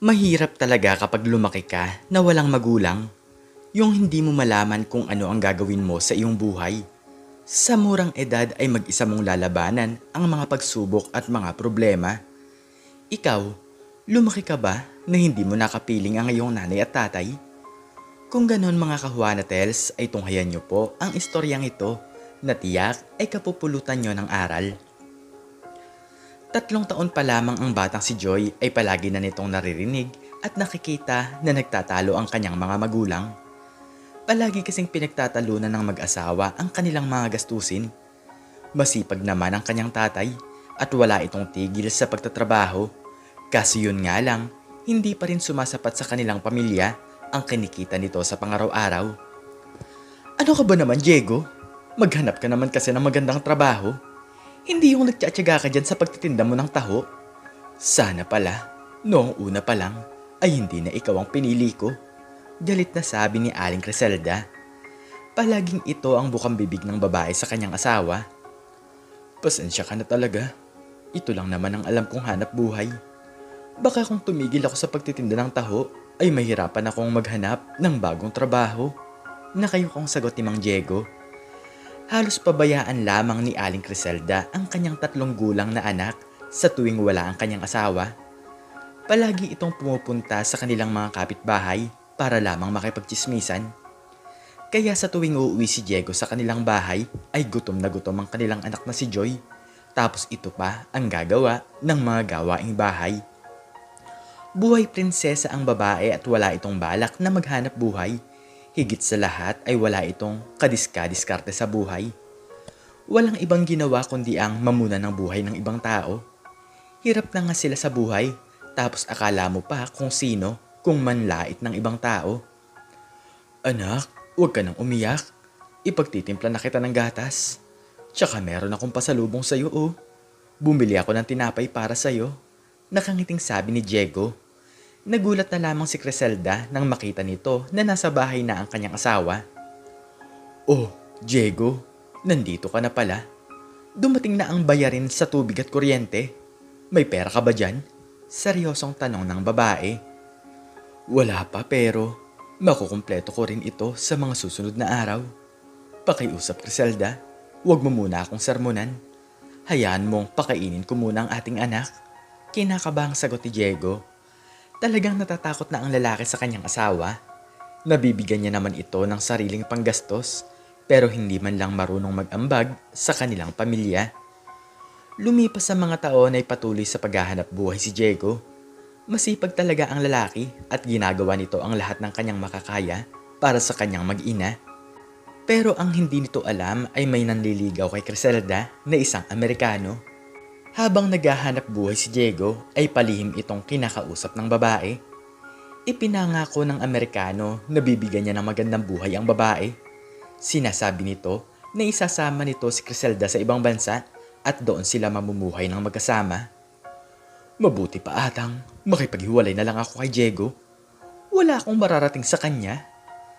Mahirap talaga kapag lumaki ka na walang magulang. Yung hindi mo malaman kung ano ang gagawin mo sa iyong buhay. Sa murang edad ay mag-isa mong lalabanan ang mga pagsubok at mga problema. Ikaw, lumaki ka ba na hindi mo nakapiling ang iyong nanay at tatay? Kung ganon mga kahuanatels ay tunghayan niyo po ang istoryang ito na tiyak ay kapupulutan niyo ng aral. 3 taon pa lamang ang batang si Joy ay palagi na nitong naririnig at nakikita na nagtatalo ang kanyang mga magulang. Palagi kasing pinagtatalunan ng mag-asawa ang kanilang mga gastusin. Masipag naman ang kanyang tatay at wala itong tigil sa pagtatrabaho. Kaso yun nga lang, hindi pa rin sumasapat sa kanilang pamilya ang kinikita nito sa pangaraw-araw. Ano ka ba naman, Diego? Maghanap ka naman kasi ng magandang trabaho. Hindi yung nagtsatsaga ka dyan sa pagtitinda mo ng taho. Sana pala, noong una pa lang, ay hindi na ikaw ang pinili ko. Galit na sabi ni Aling Criselda. Palaging ito ang bukang bibig ng babae sa kanyang asawa. Pasensya ka na talaga. Ito lang naman ang alam kong hanap buhay. Baka kung tumigil ako sa pagtitinda ng taho, ay mahirapan akong maghanap ng bagong trabaho. Nakayukong sagot ni Mang Diego. Halos pabayaan lamang ni Aling Criselda ang kanyang 3 gulang na anak sa tuwing wala ang kanyang asawa. Palagi itong pumupunta sa kanilang mga kapitbahay para lamang makipagtsismisan. Kaya sa tuwing uuwi si Diego sa kanilang bahay ay gutom na gutom ang kanilang anak na si Joy. Tapos ito pa ang gagawa ng mga gawaing bahay. Buhay prinsesa ang babae at wala itong balak na maghanap buhay. Higit sa lahat ay wala itong kadiska-diskarte sa buhay. Walang ibang ginawa kundi ang mamuna ng buhay ng ibang tao. Hirap na nga sila sa buhay, tapos akala mo pa kung sino kung manlait ng ibang tao. Anak, huwag ka nang umiyak. Ipagtitimpla na kita ng gatas. Tsaka meron akong pasalubong sa'yo oh. Bumili ako ng tinapay para sa'yo. Nakangiting sabi ni Diego. Nagulat na lamang si Criselda nang makita nito na nasa bahay na ang kanyang asawa. Oh, Diego, nandito ka na pala. Dumating na ang bayarin sa tubig at kuryente. May pera ka ba dyan? Seryosong tanong ng babae. Wala pa pero makukumpleto ko rin ito sa mga susunod na araw. Pakiusap, Criselda. Huwag mo muna akong sermonan. Hayaan mong pakainin ko muna ang ating anak. Kinakabahang sagot ni Diego. Talagang natatakot na ang lalaki sa kanyang asawa. Nabibigyan niya naman ito ng sariling panggastos pero hindi man lang marunong mag-ambag sa kanilang pamilya. Lumipas sa mga taon ay patuloy sa paghahanap buhay si Diego. Masipag talaga ang lalaki at ginagawa nito ang lahat ng kanyang makakaya para sa kanyang mag-ina. Pero ang hindi nito alam ay may nanliligaw kay Criselda na isang Amerikano. Habang naghahanap buhay si Diego ay palihim itong kinakausap ng babae. Ipinangako ng Amerikano na bibigyan niya ng magandang buhay ang babae. Sinasabi nito na isasama nito si Criselda sa ibang bansa at doon sila mamumuhay ng magkasama. Mabuti pa atang makipaghiwalay na lang ako kay Diego. Wala akong mararating sa kanya,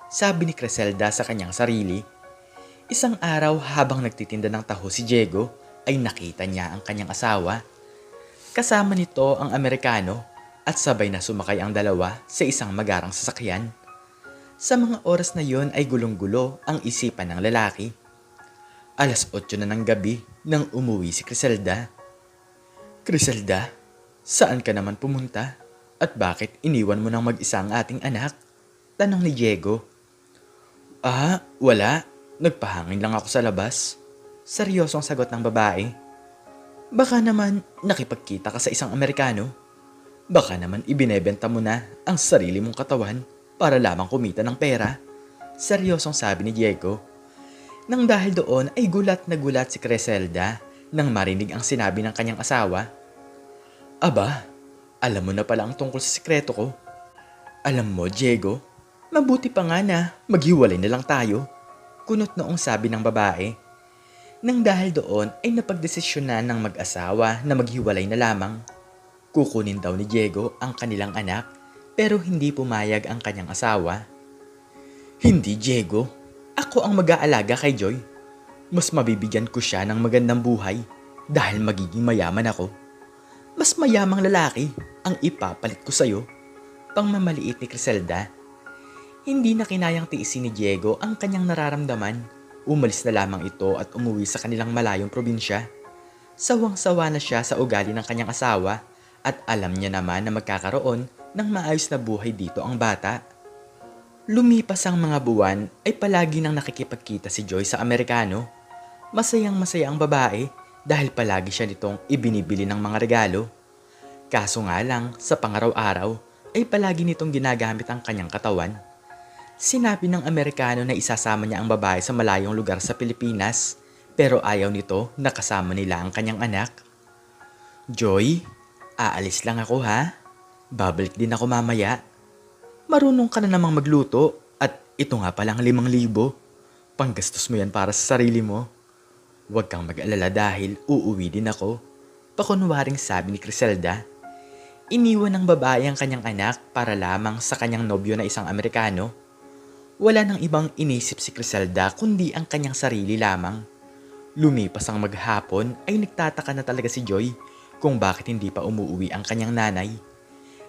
sabi ni Criselda sa kanyang sarili. Isang araw habang nagtitinda ng taho si Diego, ay nakita niya ang kanyang asawa. Kasama nito ang Amerikano at sabay na sumakay ang dalawa sa isang magarang sasakyan. Sa mga oras na yon ay gulong-gulo ang isipan ng lalaki. 8:00 na ng gabi nang umuwi si Criselda. Criselda, saan ka naman pumunta? At bakit iniwan mo nang mag-isa ang ating anak? Tanong ni Diego. Wala. Nagpahangin lang ako sa labas. Seryosong sagot ng babae. Baka naman nakipagkita ka sa isang Amerikano. Baka naman ibinebenta mo na ang sarili mong katawan para lamang kumita ng pera. Seryosong sabi ni Diego. Nang dahil doon ay gulat na gulat si Criselda nang marinig ang sinabi ng kanyang asawa. Aba, alam mo na pala ang tungkol sa sikreto ko. Alam mo, Diego, mabuti pa nga na maghiwalay na lang tayo. Kunot noong sabi ng babae. Nang dahil doon ay napagdesisyonan ng mag-asawa na maghiwalay na lamang. Kukunin daw ni Diego ang kanilang anak pero hindi pumayag ang kanyang asawa. Hindi, Diego. Ako ang mag-aalaga kay Joy. Mas mabibigyan ko siya ng magandang buhay dahil magiging mayaman ako. Mas mayamang lalaki ang ipapalit ko sa'yo. pangmamaliit ni Criselda. Hindi na kinayang tiisin ni Diego ang kanyang nararamdaman. Umalis na lamang ito at umuwi sa kanilang malayong probinsya. Sawang-sawa na siya sa ugali ng kanyang asawa at alam niya naman na magkakaroon ng maayos na buhay dito ang bata. Lumipas ang mga buwan ay palagi nang nakikipagkita si Joy sa Amerikano. Masayang-masaya ang babae dahil palagi siya nitong ibinibili ng mga regalo. Kaso nga lang, sa pangaraw-araw ay palagi nitong ginagamit ang kanyang katawan. Sinabi ng Amerikano na isasama niya ang babae sa malayong lugar sa Pilipinas, pero ayaw nito na kasama nila ang kanyang anak. Joy, aalis lang ako ha. Babalik din ako mamaya. Marunong ka na namang magluto at ito nga palang 5,000. Panggastos mo yan para sa sarili mo. Huwag kang mag-alala dahil uuwi din ako. Pakunwaring sabi ni Criselda. Iniwan ng babae ang kanyang anak para lamang sa kanyang nobyo na isang Amerikano. Wala nang ibang inisip si Criselda kundi ang kanyang sarili lamang. Lumipas ang maghapon ay nagtataka na talaga si Joy kung bakit hindi pa umuwi ang kanyang nanay.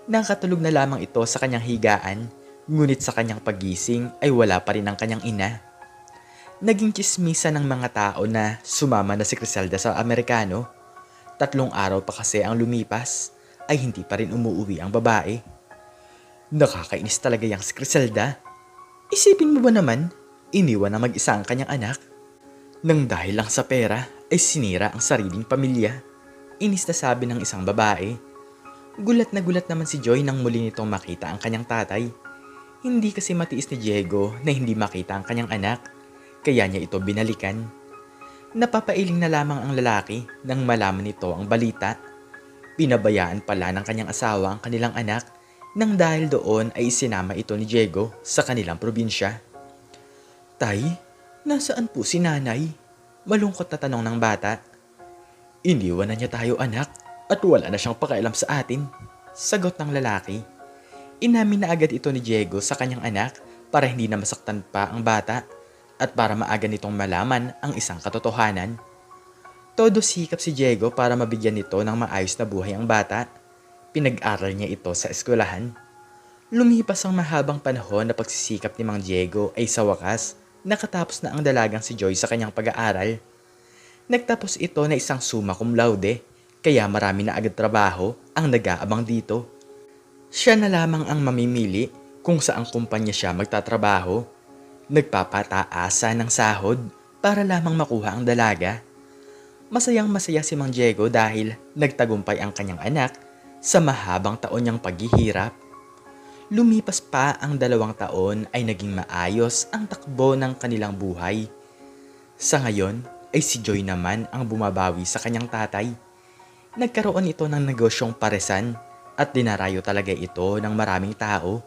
Nakatulog na lamang ito sa kanyang higaan, ngunit sa kanyang pagising ay wala pa rin ang kanyang ina. Naging tsismisa ng mga tao na sumama na si Criselda sa Amerikano. 3 araw pa kasi ang lumipas ay hindi pa rin umuwi ang babae. Nakakainis talaga yang si Criselda. Isipin mo ba naman, iniwan na mag-isa ang kanyang anak? Nang dahil lang sa pera ay sinira ang sariling pamilya. Inis na sabi ng isang babae. Gulat naman si Joy nang muli nitong makita ang kanyang tatay. Hindi kasi matiis ni Diego na hindi makita ang kanyang anak, kaya niya ito binalikan. Napapailing na lamang ang lalaki nang malaman nito ang balita. Pinabayaan pala ng kanyang asawa ang kanilang anak nang dahil doon ay isinama ito ni Diego sa kanilang probinsya. Tay, nasaan po si nanay? Malungkot na tanong ng bata. Iniwan na niya tayo anak at wala na siyang pakialam sa atin, sagot ng lalaki. Inamin na agad ito ni Diego sa kanyang anak para hindi na masaktan pa ang bata at para maaga nitong malaman ang isang katotohanan. Todo sikap si Diego para mabigyan nito ng maayos na buhay ang bata. Pinag-aral niya ito sa eskwelahan. Lumipas ang mahabang panahon na pagsisikap ni Mang Diego ay sa wakas nakatapos na ang dalagang si Joy sa kanyang pag-aaral. Nagtapos ito na isang summa cum laude, kaya marami na agad trabaho ang nag-aabang dito. Siya na lamang ang mamimili kung saang kumpanya siya magtatrabaho. Nagpapataasa ng sahod para lamang makuha ang dalaga. Masayang-masaya si Mang Diego dahil nagtagumpay ang kanyang anak sa mahabang taon niyang paghihirap. Lumipas pa ang 2 taon ay naging maayos ang takbo ng kanilang buhay. Sa ngayon ay si Joy naman ang bumabawi sa kanyang tatay. Nagkaroon ito ng negosyong paresan at dinarayo talaga ito ng maraming tao.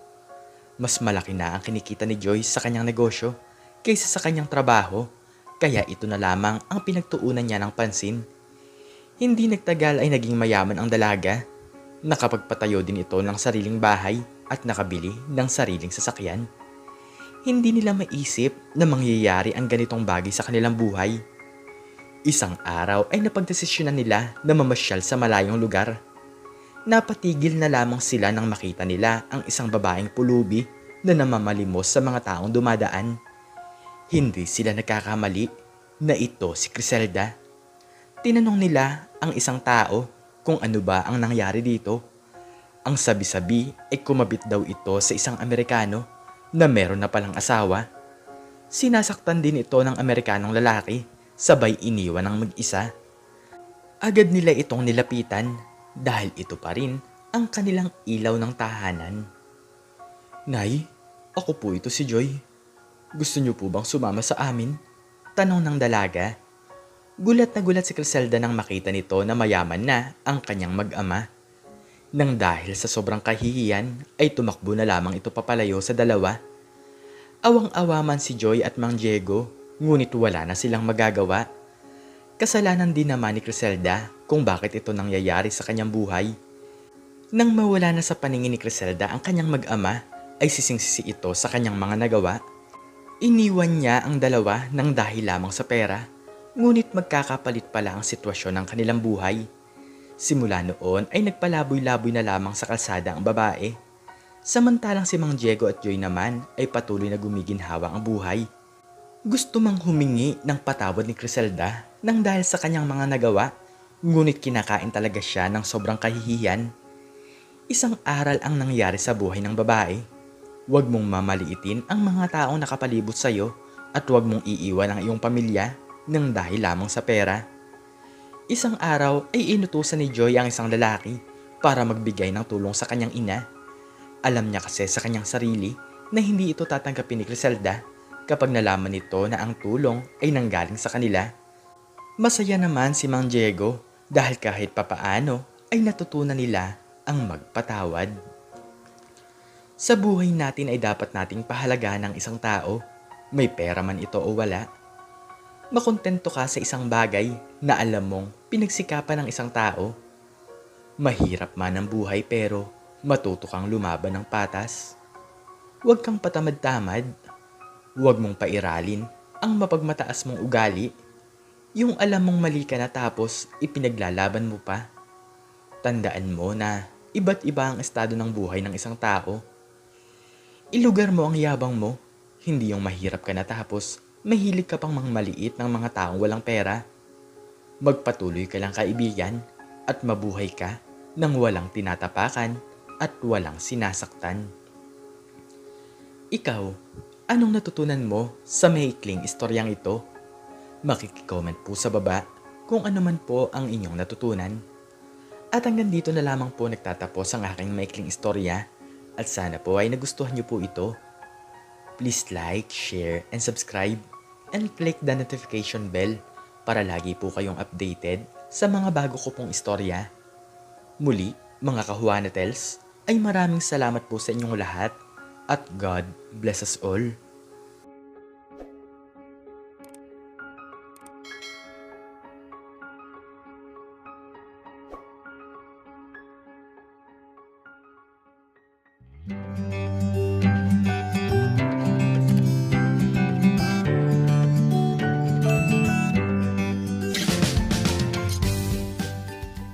Mas malaki na ang kinikita ni Joy sa kanyang negosyo kaysa sa kanyang trabaho, kaya ito na lamang ang pinagtuunan niya ng pansin. Hindi nagtagal ay naging mayaman ang dalaga. Nakapagpatayo din ito ng sariling bahay at nakabili ng sariling sasakyan. Hindi nila maisip na mangyayari ang ganitong bagay sa kanilang buhay. Isang araw ay napagdesisyonan nila na mamasyal sa malayong lugar. Napatigil na lamang sila nang makita nila ang isang babaeng pulubi na namamalimos sa mga taong dumadaan. Hindi sila nagkakamali na ito si Criselda. Tinanong nila ang isang tao kung ano ba ang nangyari dito. Ang sabi-sabi ay kumabit daw ito sa isang Amerikano na meron na palang asawa. Sinasaktan din ito ng Amerikanong lalaki, sabay iniwan ng mag-isa. Agad nila itong nilapitan dahil ito pa rin ang kanilang ilaw ng tahanan. Nay, ako po ito si Joy. Gusto niyo po bang sumama sa amin? Tanong ng dalaga. Gulat na gulat si Criselda nang makita nito na mayaman na ang kanyang mag-ama. Nang dahil sa sobrang kahihiyan ay tumakbo na lamang ito papalayo sa dalawa. Awang-awa man si Joy at Mang Diego, ngunit wala na silang magagawa. Kasalanan din naman ni Criselda kung bakit ito nangyayari sa kanyang buhay. Nang mawala na sa paningin ni Criselda ang kanyang mag-ama, ay sising-sisi ito sa kanyang mga nagawa. Iniwan niya ang dalawa nang dahil lamang sa pera, ngunit magkakapalit pala ang sitwasyon ng kanilang buhay. Simula noon ay nagpalaboy-laboy na lamang sa kalsada ang babae. Samantalang si Mang Diego at Joy naman ay patuloy na gumiginhawa ang buhay. Gusto mang humingi ng patawad ni Criselda nang dahil sa kanyang mga nagawa, ngunit kinakain talaga siya ng sobrang kahihiyan. Isang aral ang nangyari sa buhay ng babae. Huwag mong mamaliitin ang mga taong nakapalibot sa iyo at huwag mong iiwan ang iyong pamilya nang dahil lamang sa pera. Isang araw ay inutusan ni Joy ang isang lalaki para magbigay ng tulong sa kanyang ina. Alam niya kasi sa kanyang sarili na hindi ito tatanggapin ni Criselda kapag nalaman nito na ang tulong ay nanggaling sa kanila. Masaya naman si Mang Diego dahil kahit papaano ay natutunan nila ang magpatawad. Sa buhay natin ay dapat nating pahalagahan ng isang tao, may pera man ito o wala. Makontento ka sa isang bagay na alam mong pinagsikapan ng isang tao. Mahirap man ang buhay pero matuto kang lumaban ng patas. Huwag kang patamad-tamad. Huwag mong pairalin ang mapagmataas mong ugali. Yung alam mong mali ka na tapos ipinaglalaban mo pa. Tandaan mo na iba't iba ang estado ng buhay ng isang tao. Ilugar mo ang yabang mo, hindi yung mahirap ka na tapos mahilig ka pang maliit ng mga taong walang pera. Magpatuloy ka lang kaibigan at mabuhay ka nang walang tinatapakan at walang sinasaktan. Ikaw, anong natutunan mo sa maikling istoryang ito? Makikicomment po sa baba kung ano man po ang inyong natutunan. At hanggang dito na lamang po nagtatapos ang aking maikling istorya at sana po ay nagustuhan niyo po ito. Please like, share, and subscribe and click the notification bell para lagi po kayong updated sa mga bago ko pong istorya. Muli, mga kahuanatels, ay maraming salamat po sa inyong lahat at God bless us all.